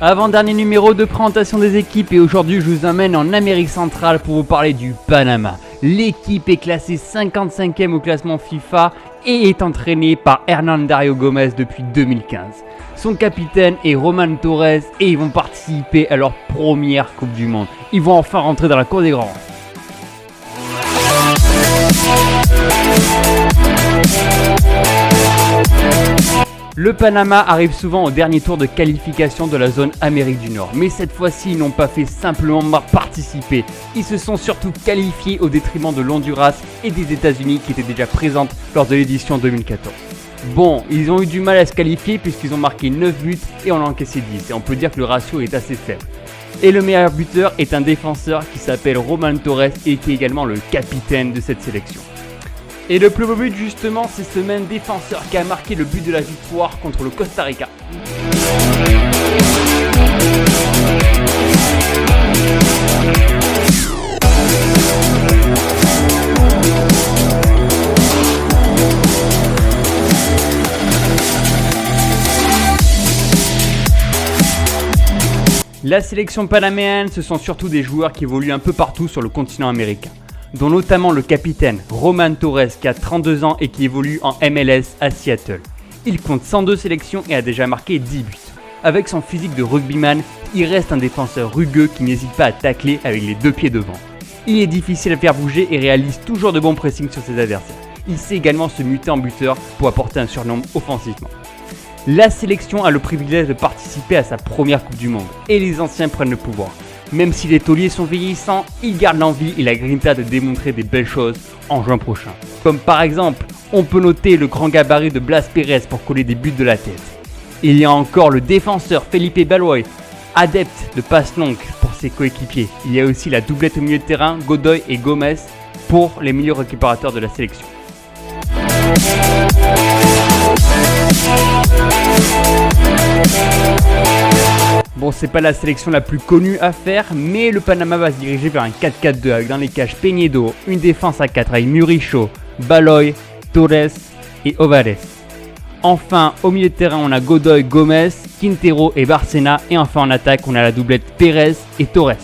Avant-dernier numéro de présentation des équipes et aujourd'hui je vous emmène en Amérique centrale pour vous parler du Panama. L'équipe est classée 55e au classement FIFA et est entraînée par Hernán Darío Gómez depuis 2015. Son capitaine est Román Torres et ils vont participer à leur première Coupe du Monde. Ils vont enfin rentrer dans la cour des grands. Le Panama arrive souvent au dernier tour de qualification de la zone Amérique du Nord, mais cette fois-ci ils n'ont pas fait simplement participer, ils se sont surtout qualifiés au détriment de l'Honduras et des États-Unis qui étaient déjà présentes lors de l'édition 2014. Bon, ils ont eu du mal à se qualifier puisqu'ils ont marqué 9 buts et on a encaissé 10 et on peut dire que le ratio est assez faible. Et le meilleur buteur est un défenseur qui s'appelle Román Torres et qui est également le capitaine de cette sélection. Et le plus beau but justement, c'est ce même défenseur qui a marqué le but de la victoire contre le Costa Rica. La sélection panaméenne, ce sont surtout des joueurs qui évoluent un peu partout sur le continent américain, dont notamment le capitaine Román Torres qui a 32 ans et qui évolue en MLS à Seattle. Il compte 102 sélections et a déjà marqué 10 buts. Avec son physique de rugbyman, il reste un défenseur rugueux qui n'hésite pas à tacler avec les deux pieds devant. Il est difficile à faire bouger et réalise toujours de bons pressings sur ses adversaires. Il sait également se muter en buteur pour apporter un surnombre offensivement. La sélection a le privilège de participer à sa première Coupe du Monde et les anciens prennent le pouvoir. Même si les tauliers sont vieillissants, ils gardent l'envie et la grinta de démontrer des belles choses en juin prochain. Comme par exemple, on peut noter le grand gabarit de Blas Pérez pour coller des buts de la tête. Il y a encore le défenseur Felipe Baloy, adepte de passes longues pour ses coéquipiers. Il y a aussi la doublette au milieu de terrain, Godoy et Gómez pour les meilleurs récupérateurs de la sélection. Bon, c'est pas la sélection la plus connue à faire, mais le Panama va se diriger vers un 4-4-2 avec dans les cages Peñedo, une défense à 4 avec Muricho, Baloy, Torres et Ovares. Enfin, au milieu de terrain, on a Godoy, Gómez, Quintero et Bárcena, et enfin en attaque, on a la doublette Pérez et Torres.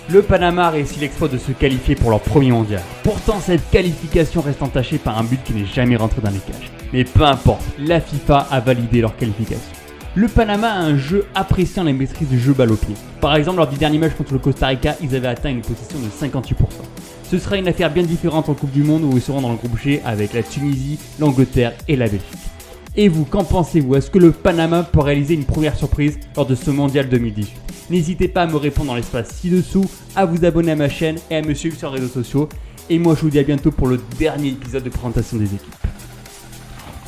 Le Panama a réussi l'exploit de se qualifier pour leur premier mondial. Pourtant, cette qualification reste entachée par un but qui n'est jamais rentré dans les cages. Mais peu importe, la FIFA a validé leur qualification. Le Panama a un jeu appréciant la maîtrise du jeu balle au pied. Par exemple, lors du dernier match contre le Costa Rica, ils avaient atteint une possession de 58%. Ce sera une affaire bien différente en Coupe du Monde où ils seront dans le groupe G avec la Tunisie, l'Angleterre et la Belgique. Et vous, qu'en pensez-vous? Est-ce que le Panama peut réaliser une première surprise lors de ce mondial 2018? N'hésitez pas à me répondre dans l'espace ci-dessous, à vous abonner à ma chaîne et à me suivre sur les réseaux sociaux. Et moi je vous dis à bientôt pour le dernier épisode de présentation des équipes.